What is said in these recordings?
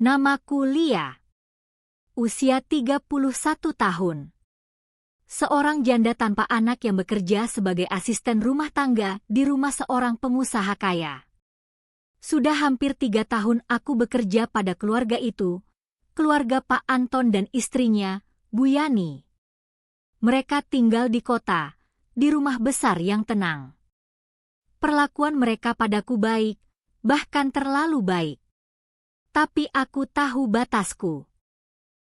Namaku Lia. Usia 31 tahun. Seorang janda tanpa anak yang bekerja sebagai asisten rumah tangga di rumah seorang pengusaha kaya. Sudah hampir 3 tahun aku bekerja pada keluarga itu, keluarga Pak Anton dan istrinya, Bu Yani. Mereka tinggal di kota, di rumah besar yang tenang. Perlakuan mereka padaku baik, bahkan terlalu baik. Tapi aku tahu batasku.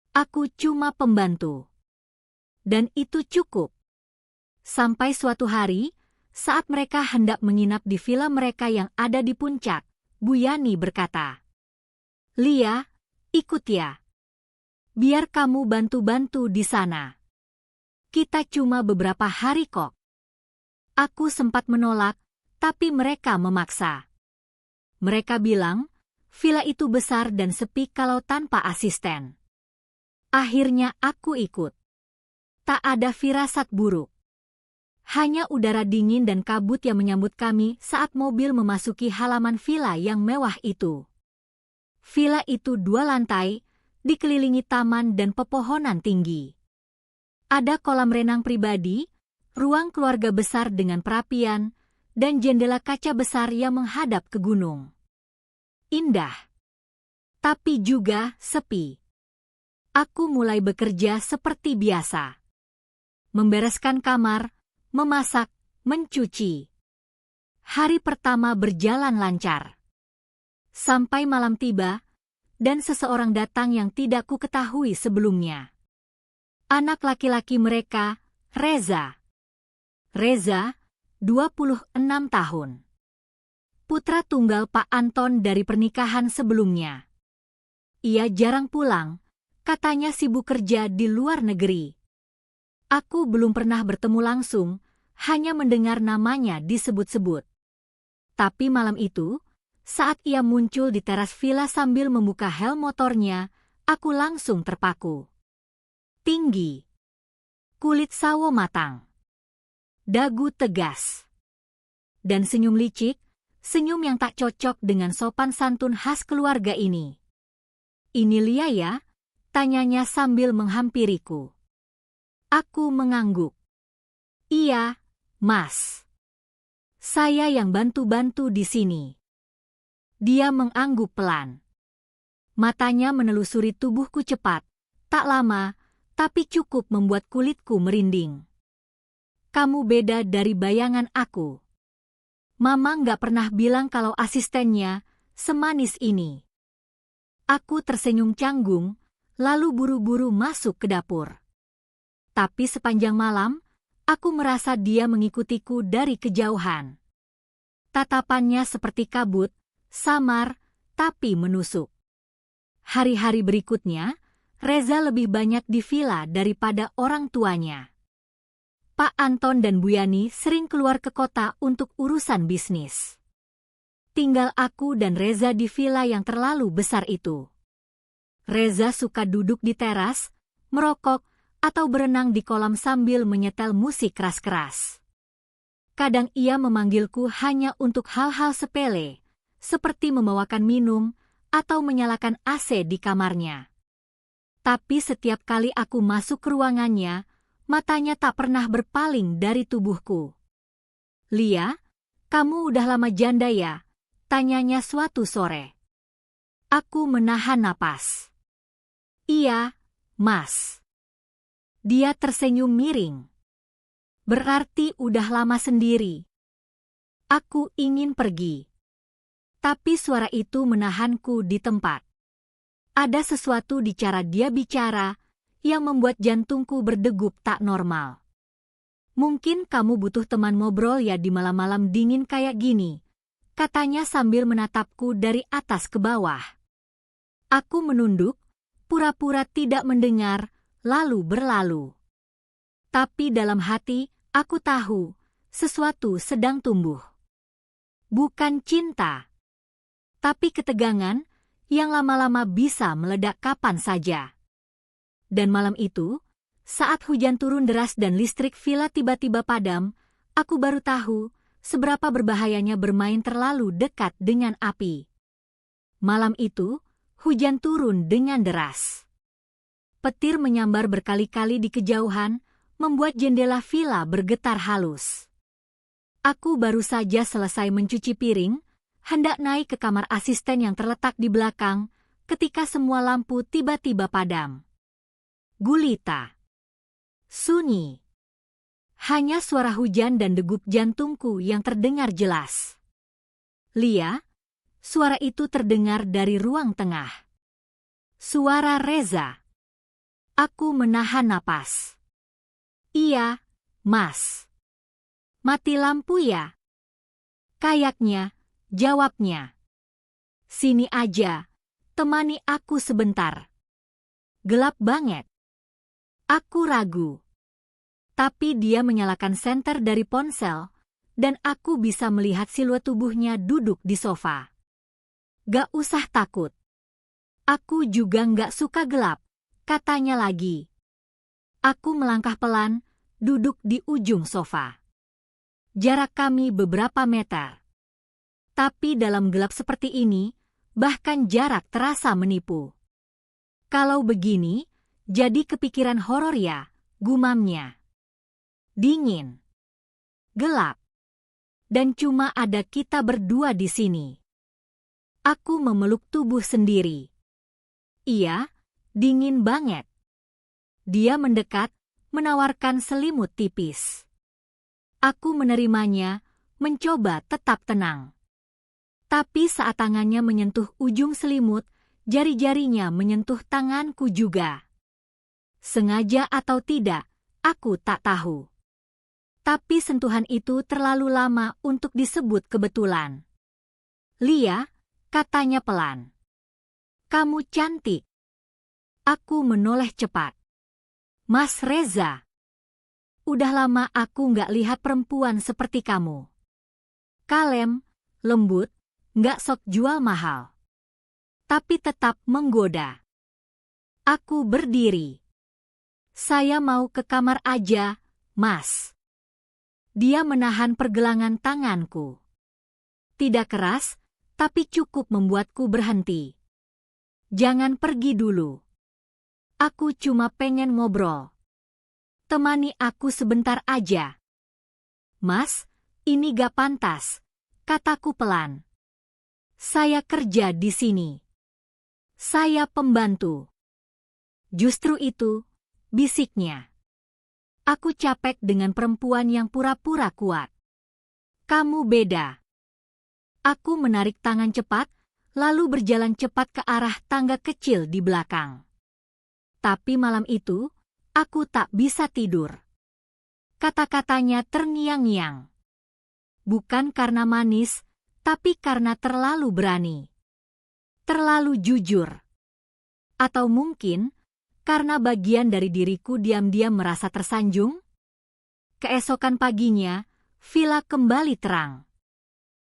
Aku cuma pembantu. Dan itu cukup. Sampai suatu hari, saat mereka hendak menginap di villa mereka yang ada di puncak, Bu Yani berkata, "Lia, ikut ya. Biar kamu bantu-bantu di sana. Kita cuma beberapa hari kok." Aku sempat menolak, tapi mereka memaksa. Mereka bilang, villa itu besar dan sepi kalau tanpa asisten. Akhirnya aku ikut. Tak ada firasat buruk. Hanya udara dingin dan kabut yang menyambut kami saat mobil memasuki halaman villa yang mewah itu. Villa itu 2 lantai, dikelilingi taman dan pepohonan tinggi. Ada kolam renang pribadi, ruang keluarga besar dengan perapian, dan jendela kaca besar yang menghadap ke gunung. Indah. Tapi juga sepi. Aku mulai bekerja seperti biasa. Membereskan kamar, memasak, mencuci. Hari pertama berjalan lancar. Sampai malam tiba, dan seseorang datang yang tidak ku ketahui sebelumnya. Anak laki-laki mereka, Reza. Reza, 26 tahun. Putra tunggal Pak Anton dari pernikahan sebelumnya. Ia jarang pulang, katanya sibuk kerja di luar negeri. Aku belum pernah bertemu langsung, hanya mendengar namanya disebut-sebut. Tapi malam itu, saat ia muncul di teras villa sambil membuka helm motornya, aku langsung terpaku. Tinggi. Kulit sawo matang. Dagu tegas. Dan senyum licik, senyum yang tak cocok dengan sopan santun khas keluarga ini. "Ini Lia ya?" tanyanya sambil menghampiriku. Aku mengangguk. "Iya, Mas. Saya yang bantu-bantu di sini." Dia mengangguk pelan. Matanya menelusuri tubuhku cepat, tak lama, tapi cukup membuat kulitku merinding. "Kamu beda dari bayangan aku. Mama nggak pernah bilang kalau asistennya semanis ini." Aku tersenyum canggung, lalu buru-buru masuk ke dapur. Tapi sepanjang malam, aku merasa dia mengikutiku dari kejauhan. Tatapannya seperti kabut, samar, tapi menusuk. Hari-hari berikutnya, Reza lebih banyak di villa daripada orang tuanya. Pak Anton dan Bu Yani sering keluar ke kota untuk urusan bisnis. Tinggal aku dan Reza di villa yang terlalu besar itu. Reza suka duduk di teras, merokok, atau berenang di kolam sambil menyetel musik keras-keras. Kadang ia memanggilku hanya untuk hal-hal sepele, seperti membawakan minum atau menyalakan AC di kamarnya. Tapi setiap kali aku masuk ke ruangannya, matanya tak pernah berpaling dari tubuhku. "Lia, kamu udah lama janda ya?" tanyanya suatu sore. Aku menahan napas. "Iya, Mas." Dia tersenyum miring. "Berarti udah lama sendiri." Aku ingin pergi. Tapi suara itu menahanku di tempat. Ada sesuatu di cara dia bicara yang membuat jantungku berdegup tak normal. "Mungkin kamu butuh teman ngobrol ya di malam-malam dingin kayak gini," katanya sambil menatapku dari atas ke bawah. Aku menunduk, pura-pura tidak mendengar, lalu berlalu. Tapi dalam hati, aku tahu sesuatu sedang tumbuh. Bukan cinta, tapi ketegangan yang lama-lama bisa meledak kapan saja. Dan malam itu, saat hujan turun deras dan listrik villa tiba-tiba padam, aku baru tahu seberapa berbahayanya bermain terlalu dekat dengan api. Malam itu, Hujan turun dengan deras. Petir menyambar berkali-kali di kejauhan, membuat jendela villa bergetar halus. Aku baru saja selesai mencuci piring, hendak naik ke kamar asisten yang terletak di belakang, ketika semua lampu tiba-tiba padam. Gulita. Sunyi. Hanya suara hujan dan degup jantungku yang terdengar jelas. Lia, suara itu terdengar dari ruang tengah. Suara Reza. Aku menahan napas. Iya, Mas. Mati lampu ya? Kayaknya, jawabnya. Sini aja, temani aku sebentar. Gelap banget. Aku ragu. Tapi dia menyalakan senter dari ponsel, dan aku bisa melihat siluet tubuhnya duduk di sofa. Gak usah takut. Aku juga gak suka gelap, katanya lagi. Aku melangkah pelan, duduk di ujung sofa. Jarak kami beberapa meter. Tapi dalam gelap seperti ini, bahkan jarak terasa menipu. Kalau begini, jadi kepikiran horor ya, gumamnya. Dingin. Gelap. Dan cuma ada kita berdua di sini. Aku memeluk tubuh sendiri. Iya, dingin banget. Dia mendekat, menawarkan selimut tipis. Aku menerimanya, mencoba tetap tenang. Tapi saat tangannya menyentuh ujung selimut, jari-jarinya menyentuh tanganku juga. Sengaja atau tidak, aku tak tahu. Tapi sentuhan itu terlalu lama untuk disebut kebetulan. Lia, katanya pelan. Kamu cantik. Aku menoleh cepat. Mas Reza. Udah lama aku nggak lihat perempuan seperti kamu. Kalem, lembut, nggak sok jual mahal. Tapi tetap menggoda. Aku berdiri. Saya mau ke kamar aja, Mas. Dia menahan pergelangan tanganku. Tidak keras, tapi cukup membuatku berhenti. Jangan pergi dulu. Aku cuma pengen ngobrol. Temani aku sebentar aja. Mas, ini gak pantas, kataku pelan. Saya kerja di sini. Saya pembantu. Justru itu, bisiknya. Aku capek dengan perempuan yang pura-pura kuat. Kamu beda. Aku menarik tangan cepat, lalu berjalan cepat ke arah tangga kecil di belakang. Tapi malam itu, aku tak bisa tidur. Kata-katanya terngiang-ngiang. Bukan karena manis, tapi karena terlalu berani. Terlalu jujur. Atau mungkin, karena bagian dari diriku diam-diam merasa tersanjung? Keesokan paginya, villa kembali terang.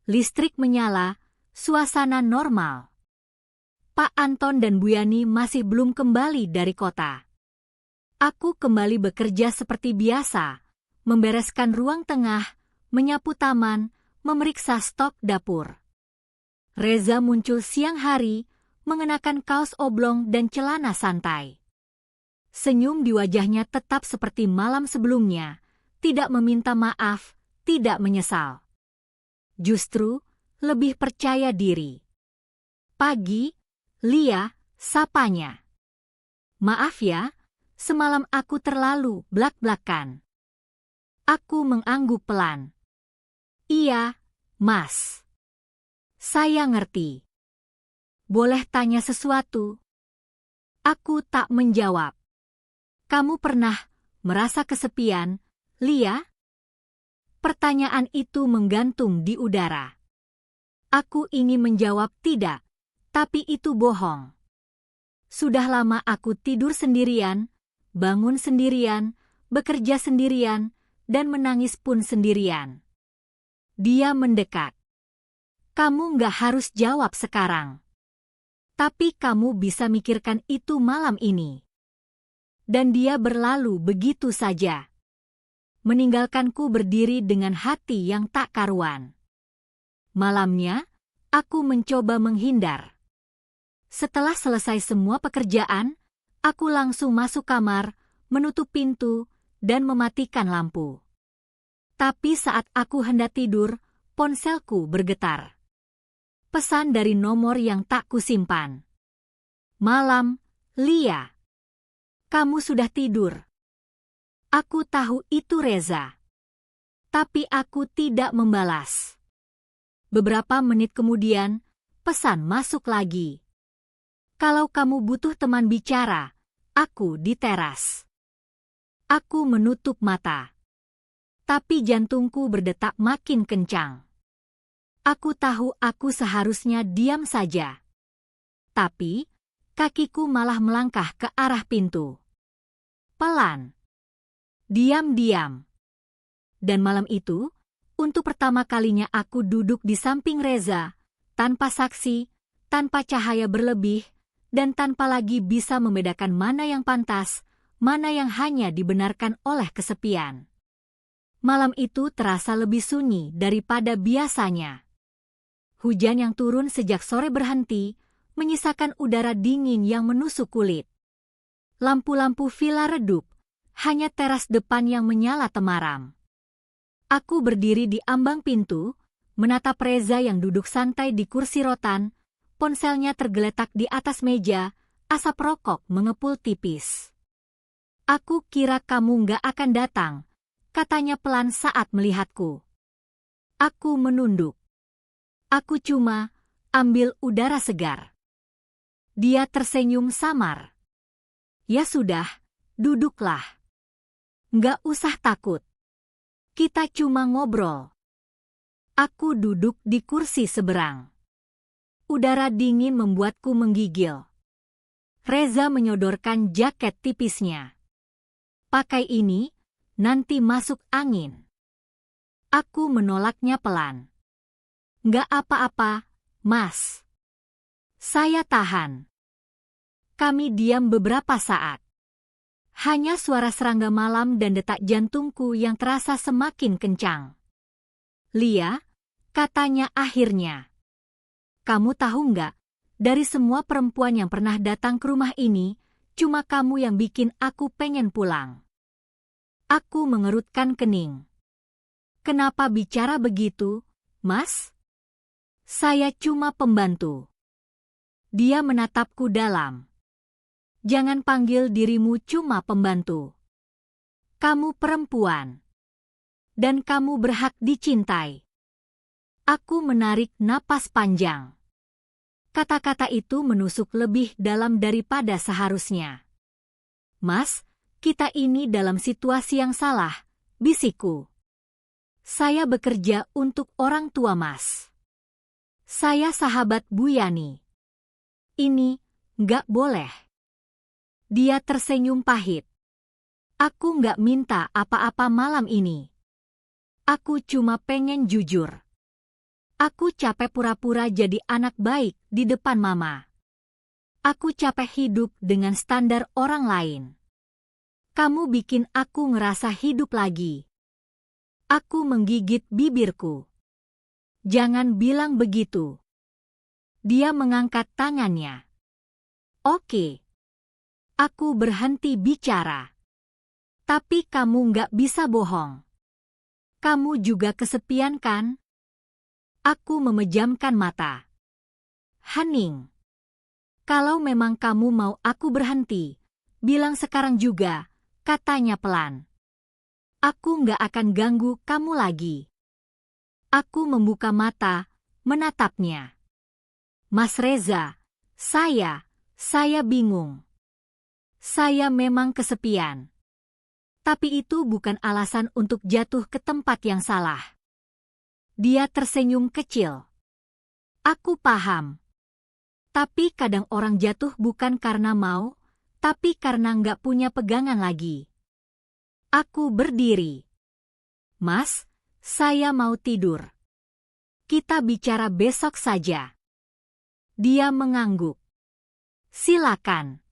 Listrik menyala, suasana normal. Pak Anton dan Bu Yani masih belum kembali dari kota. Aku kembali bekerja seperti biasa, membereskan ruang tengah, menyapu taman, memeriksa stok dapur. Reza muncul siang hari, mengenakan kaos oblong dan celana santai. Senyum di wajahnya tetap seperti malam sebelumnya, tidak meminta maaf, tidak menyesal. Justru, lebih percaya diri. Pagi, Lia, sapanya. Maaf ya, semalam aku terlalu blak-blakan. Aku mengangguk pelan. Iya, Mas. Saya ngerti. Boleh tanya sesuatu? Aku tak menjawab. Kamu pernah merasa kesepian, Lia? Pertanyaan itu menggantung di udara. Aku ingin menjawab tidak, tapi itu bohong. Sudah lama aku tidur sendirian, bangun sendirian, bekerja sendirian, dan menangis pun sendirian. Dia mendekat. Kamu nggak harus jawab sekarang. Tapi kamu bisa mikirkan itu malam ini. Dan dia berlalu begitu saja. Meninggalkanku berdiri dengan hati yang tak karuan. Malamnya, aku mencoba menghindar. Setelah selesai semua pekerjaan, aku langsung masuk kamar, menutup pintu, dan mematikan lampu. Tapi saat aku hendak tidur, ponselku bergetar. Pesan dari nomor yang tak kusimpan. Malam, Lia. Kamu sudah tidur. Aku tahu itu Reza. Tapi aku tidak membalas. Beberapa menit kemudian, pesan masuk lagi. Kalau kamu butuh teman bicara, aku di teras. Aku menutup mata. Tapi jantungku berdetak makin kencang. Aku tahu aku seharusnya diam saja. Tapi, kakiku malah melangkah ke arah pintu. Pelan. Diam-diam. Dan malam itu, untuk pertama kalinya aku duduk di samping Reza, tanpa saksi, tanpa cahaya berlebih, dan tanpa lagi bisa membedakan mana yang pantas, mana yang hanya dibenarkan oleh kesepian. Malam itu terasa lebih sunyi daripada biasanya. Hujan yang turun sejak sore berhenti, menyisakan udara dingin yang menusuk kulit. Lampu-lampu villa redup, hanya teras depan yang menyala temaram. Aku berdiri di ambang pintu, menatap Reza yang duduk santai di kursi rotan, ponselnya tergeletak di atas meja, asap rokok mengepul tipis. Aku kira kamu nggak akan datang, katanya pelan saat melihatku. Aku menunduk. Aku cuma ambil udara segar. Dia tersenyum samar. Ya sudah, duduklah. Nggak usah takut. Kita cuma ngobrol. Aku duduk di kursi seberang. Udara dingin membuatku menggigil. Reza menyodorkan jaket tipisnya. Pakai ini, nanti masuk angin. Aku menolaknya pelan. Nggak apa-apa, Mas. Saya tahan. Kami diam beberapa saat. Hanya suara serangga malam dan detak jantungku yang terasa semakin kencang. Lia, katanya akhirnya. Kamu tahu nggak, dari semua perempuan yang pernah datang ke rumah ini, cuma kamu yang bikin aku pengen pulang. Aku mengerutkan kening. Kenapa bicara begitu, Mas? Saya cuma pembantu. Dia menatapku dalam. Jangan panggil dirimu cuma pembantu. Kamu perempuan. Dan kamu berhak dicintai. Aku menarik napas panjang. Kata-kata itu menusuk lebih dalam daripada seharusnya. Mas, kita ini dalam situasi yang salah, bisikku. Saya bekerja untuk orang tua Mas. Saya sahabat Bu Yani. Ini nggak boleh. Dia tersenyum pahit. Aku nggak minta apa-apa malam ini. Aku cuma pengen jujur. Aku capek pura-pura jadi anak baik di depan Mama. Aku capek hidup dengan standar orang lain. Kamu bikin aku ngerasa hidup lagi. Aku menggigit bibirku. Jangan bilang begitu. Dia mengangkat tangannya. Oke. Aku berhenti bicara. Tapi kamu nggak bisa bohong. Kamu juga kesepian kan? Aku memejamkan mata. Hening. Kalau memang kamu mau aku berhenti, bilang sekarang juga, katanya pelan. Aku nggak akan ganggu kamu lagi. Aku membuka mata, menatapnya. Mas Reza, saya bingung. Saya memang kesepian. Tapi itu bukan alasan untuk jatuh ke tempat yang salah. Dia tersenyum kecil. Aku paham. Tapi kadang orang jatuh bukan karena mau, tapi karena nggak punya pegangan lagi. Aku berdiri. Mas, saya mau tidur. Kita bicara besok saja. Dia mengangguk. Silakan.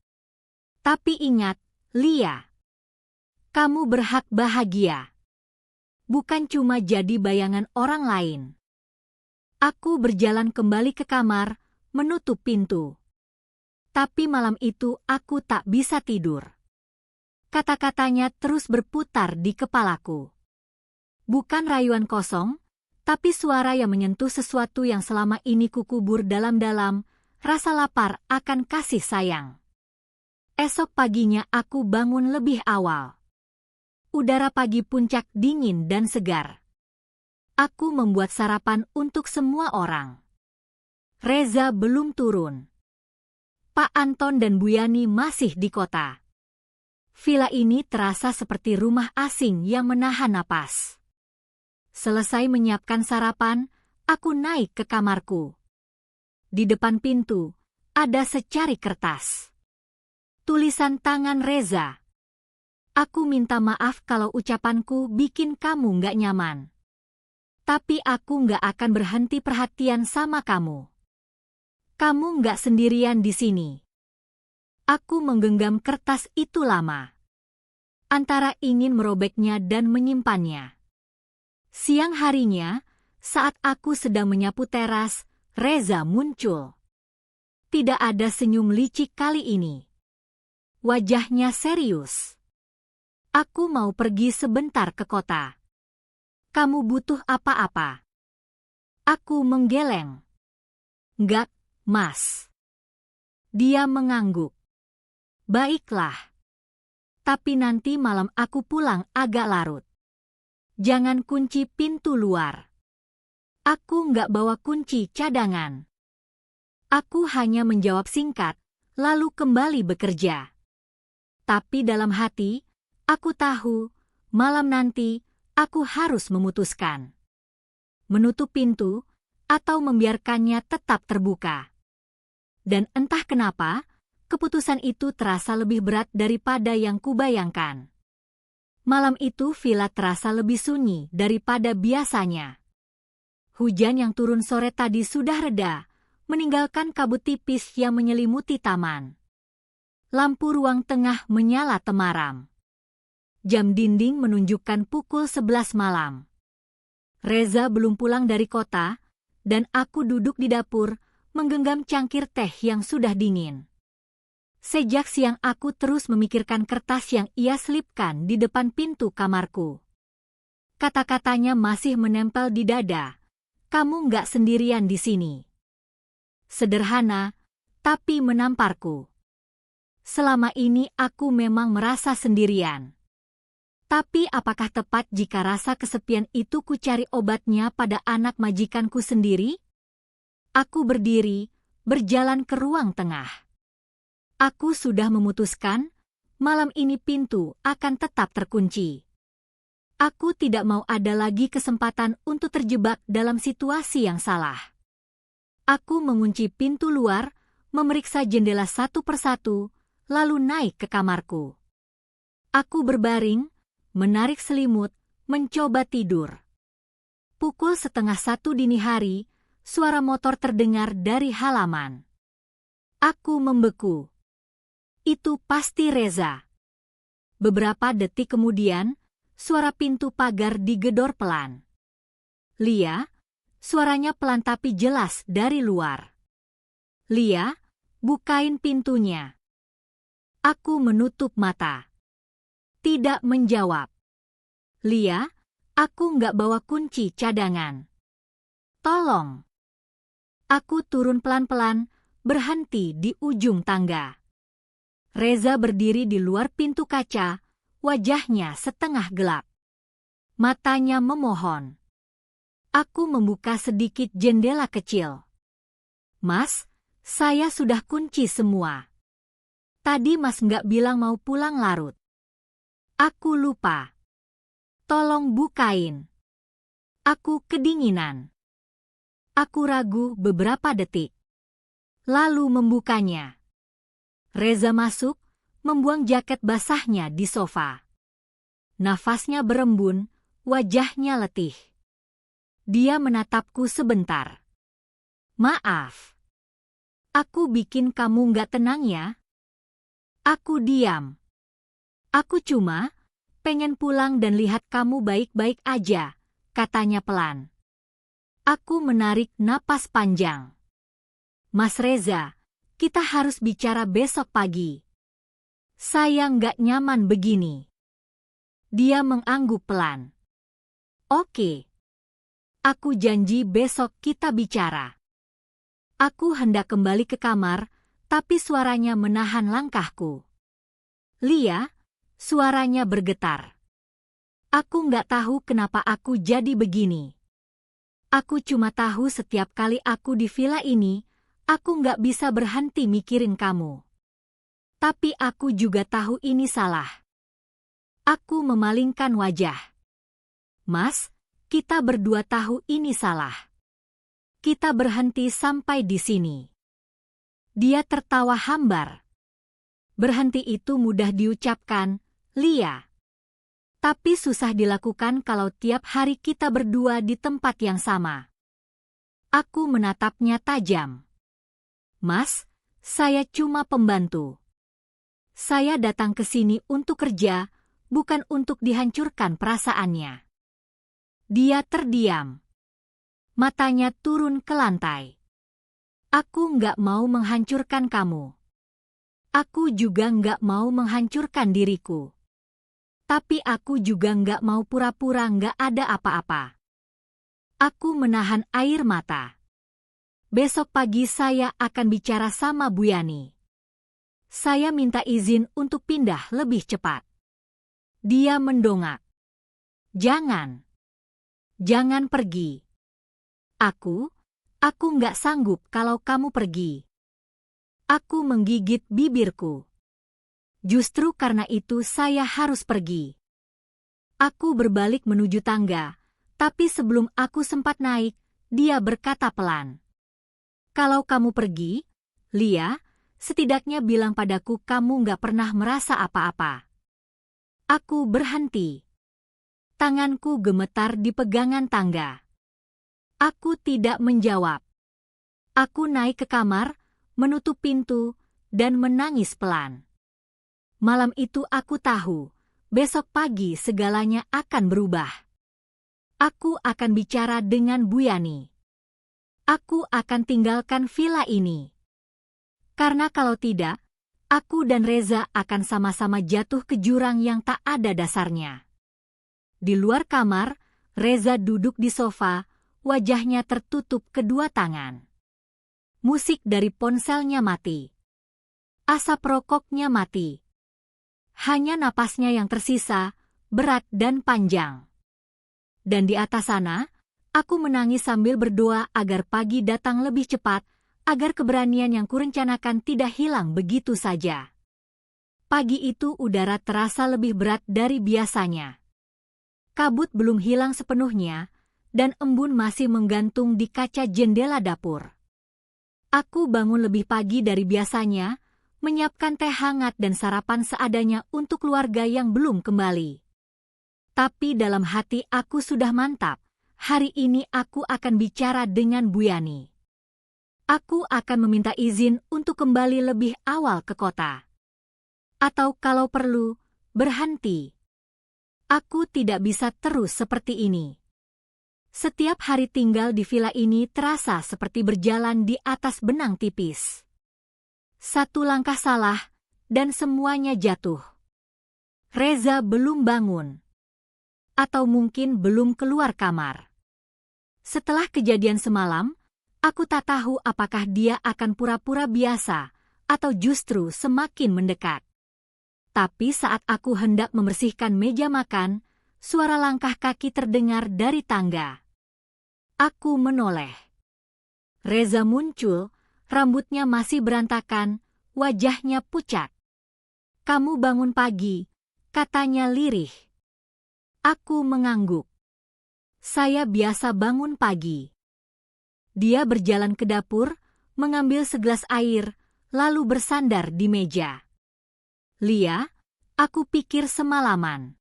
Tapi ingat, Lia. Kamu berhak bahagia. Bukan cuma jadi bayangan orang lain. Aku berjalan kembali ke kamar, menutup pintu. Tapi malam itu aku tak bisa tidur. Kata-katanya terus berputar di kepalaku. Bukan rayuan kosong, tapi suara yang menyentuh sesuatu yang selama ini kukubur dalam-dalam, rasa lapar akan kasih sayang. Esok paginya aku bangun lebih awal. Udara pagi puncak dingin dan segar. Aku membuat sarapan untuk semua orang. Reza belum turun. Pak Anton dan Bu Yani masih di kota. Villa ini terasa seperti rumah asing yang menahan napas. Selesai menyiapkan sarapan, aku naik ke kamarku. Di depan pintu, ada secari kertas. Tulisan tangan Reza. Aku minta maaf kalau ucapanku bikin kamu nggak nyaman. Tapi aku nggak akan berhenti perhatian sama kamu. Kamu nggak sendirian di sini. Aku menggenggam kertas itu lama. Antara ingin merobeknya dan menyimpannya. Siang harinya, saat aku sedang menyapu teras, Reza muncul. Tidak ada senyum licik kali ini. Wajahnya serius. Aku mau pergi sebentar ke kota. Kamu butuh apa-apa? Aku menggeleng. Enggak, Mas. Dia mengangguk. Baiklah. Tapi nanti malam aku pulang agak larut. Jangan kunci pintu luar. Aku nggak bawa kunci cadangan. Aku hanya menjawab singkat, lalu kembali bekerja. Tapi dalam hati, aku tahu, malam nanti, aku harus memutuskan. Menutup pintu, atau membiarkannya tetap terbuka. Dan entah kenapa, keputusan itu terasa lebih berat daripada yang kubayangkan. Malam itu villa terasa lebih sunyi daripada biasanya. Hujan yang turun sore tadi sudah reda, meninggalkan kabut tipis yang menyelimuti taman. Lampu ruang tengah menyala temaram. Jam dinding menunjukkan pukul 11 malam. Reza belum pulang dari kota, dan aku duduk di dapur, menggenggam cangkir teh yang sudah dingin. Sejak siang aku terus memikirkan kertas yang ia selipkan di depan pintu kamarku. Kata-katanya masih menempel di dada. Kamu nggak sendirian di sini. Sederhana, tapi menamparku. Selama ini aku memang merasa sendirian. Tapi apakah tepat jika rasa kesepian itu kucari obatnya pada anak majikanku sendiri? Aku berdiri, berjalan ke ruang tengah. Aku sudah memutuskan, malam ini pintu akan tetap terkunci. Aku tidak mau ada lagi kesempatan untuk terjebak dalam situasi yang salah. Aku mengunci pintu luar, memeriksa jendela satu persatu, lalu naik ke kamarku. Aku berbaring, menarik selimut, mencoba tidur. Pukul 12:30 dini hari, suara motor terdengar dari halaman. Aku membeku. Itu pasti Reza. Beberapa detik kemudian, suara pintu pagar digedor pelan. Lia, suaranya pelan tapi jelas dari luar. Lia, bukain pintunya. Aku menutup mata. Tidak menjawab. Lia, aku nggak bawa kunci cadangan. Tolong. Aku turun pelan-pelan, berhenti di ujung tangga. Reza berdiri di luar pintu kaca, wajahnya setengah gelap. Matanya memohon. Aku membuka sedikit jendela kecil. Mas, saya sudah kunci semua. Tadi Mas nggak bilang mau pulang larut. Aku lupa. Tolong bukain. Aku kedinginan. Aku ragu beberapa detik. Lalu membukanya. Reza masuk, membuang jaket basahnya di sofa. Nafasnya berembun, wajahnya letih. Dia menatapku sebentar. Maaf. Aku bikin kamu nggak tenang ya? Aku diam. Aku cuma pengen pulang dan lihat kamu baik-baik aja, katanya pelan. Aku menarik napas panjang. Mas Reza, kita harus bicara besok pagi. Saya nggak nyaman begini. Dia mengangguk pelan. Oke. Aku janji besok kita bicara. Aku hendak kembali ke kamar, tapi suaranya menahan langkahku. Lia, suaranya bergetar. Aku nggak tahu kenapa aku jadi begini. Aku cuma tahu setiap kali aku di villa ini, aku nggak bisa berhenti mikirin kamu. Tapi aku juga tahu ini salah. Aku memalingkan wajah. Mas, kita berdua tahu ini salah. Kita berhenti sampai di sini. Dia tertawa hambar. Berhenti itu mudah diucapkan, Lia. Tapi susah dilakukan kalau tiap hari kita berdua di tempat yang sama. Aku menatapnya tajam. Mas, saya cuma pembantu. Saya datang ke sini untuk kerja, bukan untuk dihancurkan perasaannya. Dia terdiam. Matanya turun ke lantai. Aku nggak mau menghancurkan kamu. Aku juga nggak mau menghancurkan diriku. Tapi aku juga nggak mau pura-pura nggak ada apa-apa. Aku menahan air mata. Besok pagi saya akan bicara sama Bu Yani. Saya minta izin untuk pindah lebih cepat. Dia mendongak. Jangan. Jangan pergi. Aku nggak sanggup kalau kamu pergi. Aku menggigit bibirku. Justru karena itu saya harus pergi. Aku berbalik menuju tangga, tapi sebelum aku sempat naik, dia berkata pelan. Kalau kamu pergi, Lia, setidaknya bilang padaku kamu nggak pernah merasa apa-apa. Aku berhenti. Tanganku gemetar di pegangan tangga. Aku tidak menjawab. Aku naik ke kamar, menutup pintu, dan menangis pelan. Malam itu aku tahu, besok pagi segalanya akan berubah. Aku akan bicara dengan Bu Yani. Aku akan tinggalkan villa ini. Karena kalau tidak, aku dan Reza akan sama-sama jatuh ke jurang yang tak ada dasarnya. Di luar kamar, Reza duduk di sofa, wajahnya tertutup kedua tangan. Musik dari ponselnya mati. Asap rokoknya mati. Hanya napasnya yang tersisa, berat dan panjang. Dan di atas sana, aku menangis sambil berdoa agar pagi datang lebih cepat, agar keberanian yang kurencanakan tidak hilang begitu saja. Pagi itu udara terasa lebih berat dari biasanya. Kabut belum hilang sepenuhnya, dan embun masih menggantung di kaca jendela dapur. Aku bangun lebih pagi dari biasanya, menyiapkan teh hangat dan sarapan seadanya untuk keluarga yang belum kembali. Tapi dalam hati aku sudah mantap, hari ini aku akan bicara dengan Bu Yani. Aku akan meminta izin untuk kembali lebih awal ke kota. Atau kalau perlu, berhenti. Aku tidak bisa terus seperti ini. Setiap hari tinggal di villa ini terasa seperti berjalan di atas benang tipis. Satu langkah salah, dan semuanya jatuh. Reza belum bangun. Atau mungkin belum keluar kamar. Setelah kejadian semalam, aku tak tahu apakah dia akan pura-pura biasa, atau justru semakin mendekat. Tapi saat aku hendak membersihkan meja makan, suara langkah kaki terdengar dari tangga. Aku menoleh. Reza muncul, rambutnya masih berantakan, wajahnya pucat. Kamu bangun pagi, katanya lirih. Aku mengangguk. Saya biasa bangun pagi. Dia berjalan ke dapur, mengambil segelas air, lalu bersandar di meja. Lia, aku pikir semalaman.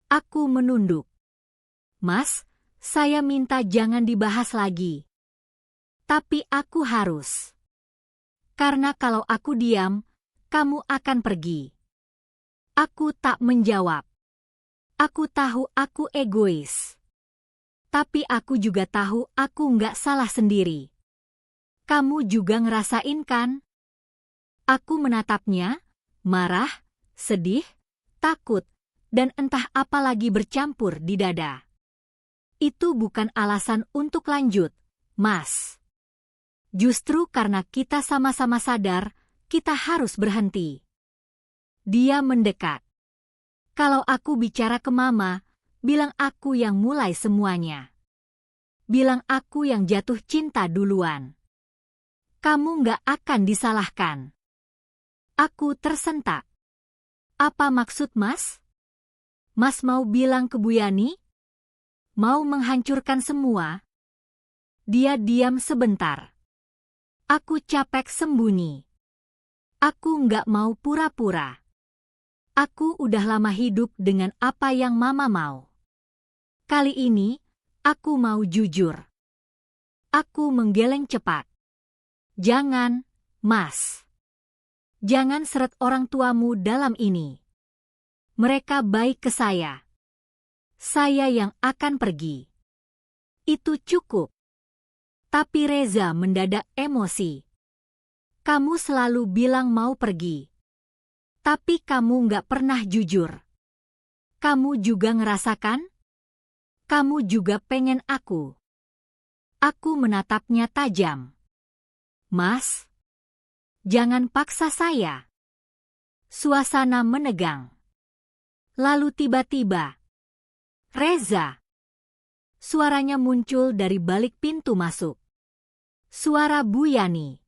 Aku menunduk. Mas, saya minta jangan dibahas lagi. Tapi aku harus. Karena kalau aku diam, kamu akan pergi. Aku tak menjawab. Aku tahu aku egois. Tapi aku juga tahu aku nggak salah sendiri. Kamu juga ngerasain kan? Aku menatapnya, marah, sedih, takut, dan entah apa lagi bercampur di dada. Itu bukan alasan untuk lanjut, Mas. Justru karena kita sama-sama sadar, kita harus berhenti. Dia mendekat. Kalau aku bicara ke Mama, bilang aku yang mulai semuanya. Bilang aku yang jatuh cinta duluan. Kamu nggak akan disalahkan. Aku tersentak. Apa maksud Mas? Mas mau bilang ke Bu Yani? Mau menghancurkan semua? Dia diam sebentar. Aku capek sembunyi. Aku nggak mau pura-pura. Aku udah lama hidup dengan apa yang Mama mau. Kali ini, aku mau jujur. Aku menggeleng cepat. Jangan, Mas. Jangan seret orang tuamu dalam ini. Mereka baik ke saya. Saya yang akan pergi. Itu cukup. Tapi Reza mendadak emosi. Kamu selalu bilang mau pergi. Tapi kamu nggak pernah jujur. Kamu juga ngerasakan? Kamu juga pengen aku. Aku menatapnya tajam. Mas, jangan paksa saya. Suasana menegang. Lalu tiba-tiba, Reza. Suaranya muncul dari balik pintu masuk. Suara Bu Yani.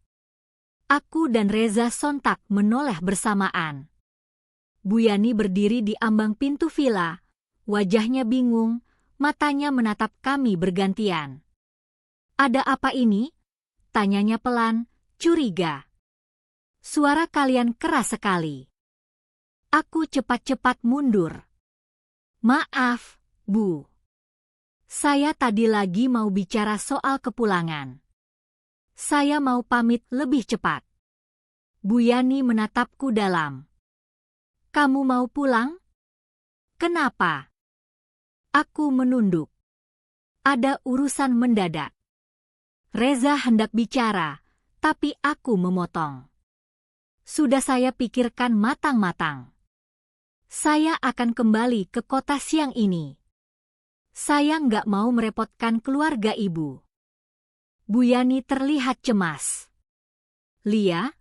Aku dan Reza sontak menoleh bersamaan. Bu Yani berdiri di ambang pintu villa, wajahnya bingung, matanya menatap kami bergantian. Ada apa ini? Tanyanya pelan, curiga. Suara kalian keras sekali. Aku cepat-cepat mundur. Maaf, Bu. Saya tadi lagi mau bicara soal kepulangan. Saya mau pamit lebih cepat. Bu Yani menatapku dalam. Kamu mau pulang? Kenapa? Aku menunduk. Ada urusan mendadak. Reza hendak bicara, tapi aku memotong. Sudah saya pikirkan matang-matang. Saya akan kembali ke kota siang ini. Saya nggak mau merepotkan keluarga ibu. Bu Yani terlihat cemas. Lia,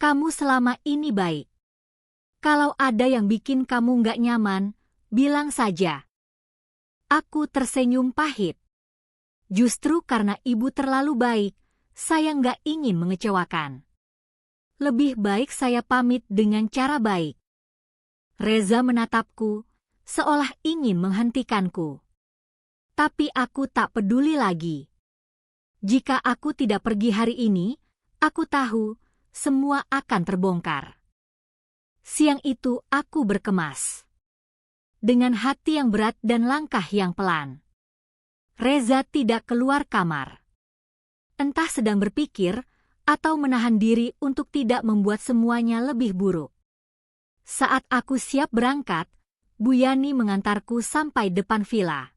kamu selama ini baik. Kalau ada yang bikin kamu nggak nyaman, bilang saja. Aku tersenyum pahit. Justru karena ibu terlalu baik, saya nggak ingin mengecewakan. Lebih baik saya pamit dengan cara baik. Reza menatapku, seolah ingin menghentikanku. Tapi aku tak peduli lagi. Jika aku tidak pergi hari ini, aku tahu semua akan terbongkar. Siang itu aku berkemas. Dengan hati yang berat dan langkah yang pelan. Reza tidak keluar kamar. Entah sedang berpikir atau menahan diri untuk tidak membuat semuanya lebih buruk. Saat aku siap berangkat, Bu Yani mengantarku sampai depan villa.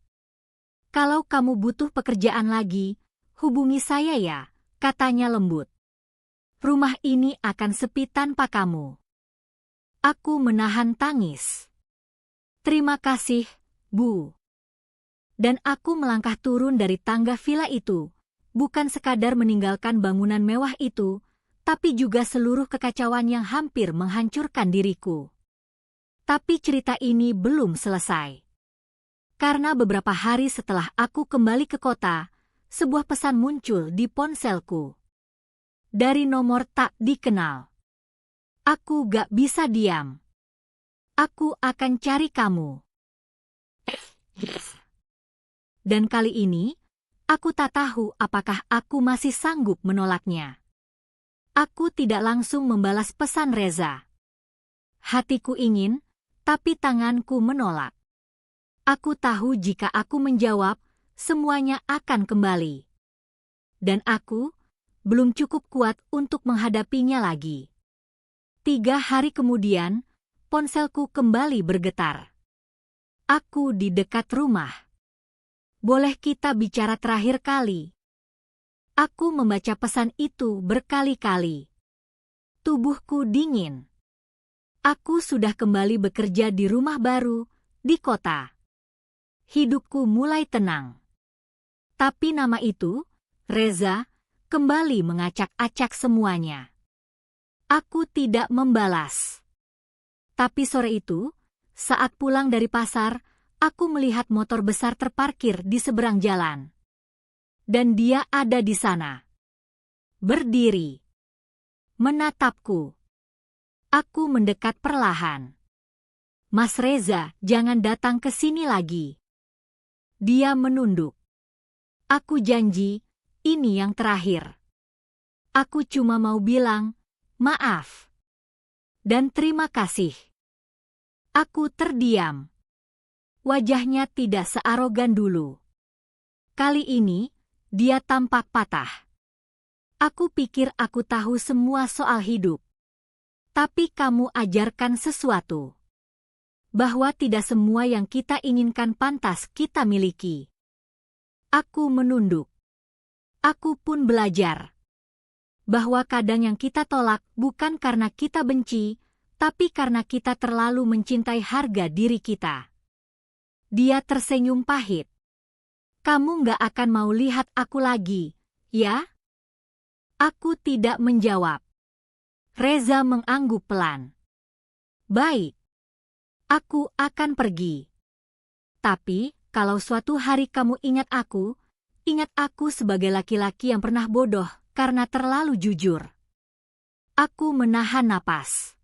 Kalau kamu butuh pekerjaan lagi, hubungi saya ya, katanya lembut. Rumah ini akan sepi tanpa kamu. Aku menahan tangis. Terima kasih, Bu. Dan aku melangkah turun dari tangga villa itu, bukan sekadar meninggalkan bangunan mewah itu, tapi juga seluruh kekacauan yang hampir menghancurkan diriku. Tapi cerita ini belum selesai. Karena beberapa hari setelah aku kembali ke kota, sebuah pesan muncul di ponselku. Dari nomor tak dikenal. Aku gak bisa diam. Aku akan cari kamu. Dan kali ini, aku tak tahu apakah aku masih sanggup menolaknya. Aku tidak langsung membalas pesan Reza. Hatiku ingin, tapi tanganku menolak. Aku tahu jika aku menjawab, semuanya akan kembali. Dan aku belum cukup kuat untuk menghadapinya lagi. 3 hari kemudian, ponselku kembali bergetar. Aku di dekat rumah. Boleh kita bicara terakhir kali? Aku membaca pesan itu berkali-kali. Tubuhku dingin. Aku sudah kembali bekerja di rumah baru, di kota. Hidupku mulai tenang. Tapi nama itu, Reza, kembali mengacak-acak semuanya. Aku tidak membalas. Tapi sore itu, saat pulang dari pasar, aku melihat motor besar terparkir di seberang jalan. Dan dia ada di sana. Berdiri. Menatapku. Aku mendekat perlahan. Mas Reza, jangan datang ke sini lagi. Dia menunduk. Aku janji, ini yang terakhir. Aku cuma mau bilang, maaf. Dan terima kasih. Aku terdiam. Wajahnya tidak searogan dulu. Kali ini, dia tampak patah. Aku pikir aku tahu semua soal hidup. Tapi kamu ajarkan sesuatu. Bahwa tidak semua yang kita inginkan pantas kita miliki. Aku menunduk. Aku pun belajar. Bahwa kadang yang kita tolak bukan karena kita benci, tapi karena kita terlalu mencintai harga diri kita. Dia tersenyum pahit. Kamu nggak akan mau lihat aku lagi, ya? Aku tidak menjawab. Reza mengangguk pelan. Baik. Aku akan pergi. Tapi, kalau suatu hari kamu ingat aku sebagai laki-laki yang pernah bodoh karena terlalu jujur. Aku menahan napas.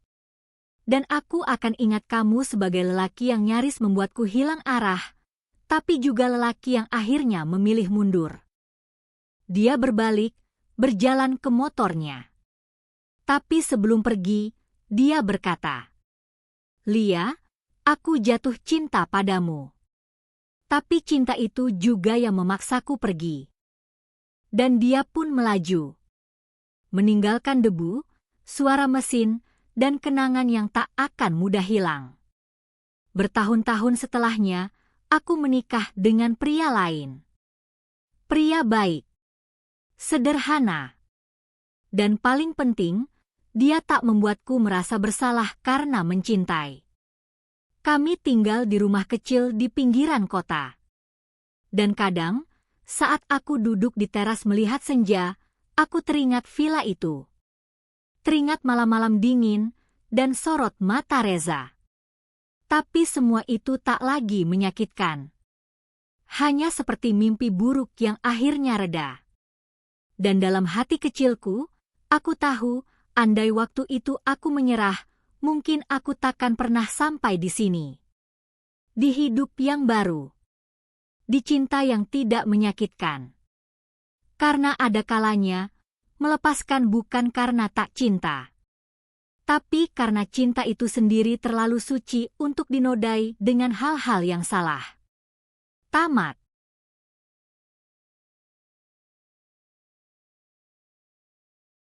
Dan aku akan ingat kamu sebagai lelaki yang nyaris membuatku hilang arah, tapi juga lelaki yang akhirnya memilih mundur. Dia berbalik, berjalan ke motornya. Tapi sebelum pergi, dia berkata, Lia, aku jatuh cinta padamu. Tapi cinta itu juga yang memaksaku pergi. Dan dia pun melaju. Meninggalkan debu, suara mesin, dan kenangan yang tak akan mudah hilang. Bertahun-tahun setelahnya, aku menikah dengan pria lain. Pria baik. Sederhana. Dan paling penting, dia tak membuatku merasa bersalah karena mencintai. Kami tinggal di rumah kecil di pinggiran kota. Dan kadang, saat aku duduk di teras melihat senja, aku teringat villa itu. Teringat malam-malam dingin dan sorot mata Reza. Tapi semua itu tak lagi menyakitkan. Hanya seperti mimpi buruk yang akhirnya reda. Dan dalam hati kecilku, aku tahu, andai waktu itu aku menyerah, mungkin aku takkan pernah sampai di sini. Di hidup yang baru. Di cinta yang tidak menyakitkan. Karena ada kalanya, melepaskan bukan karena tak cinta. Tapi karena cinta itu sendiri terlalu suci untuk dinodai dengan hal-hal yang salah. Tamat.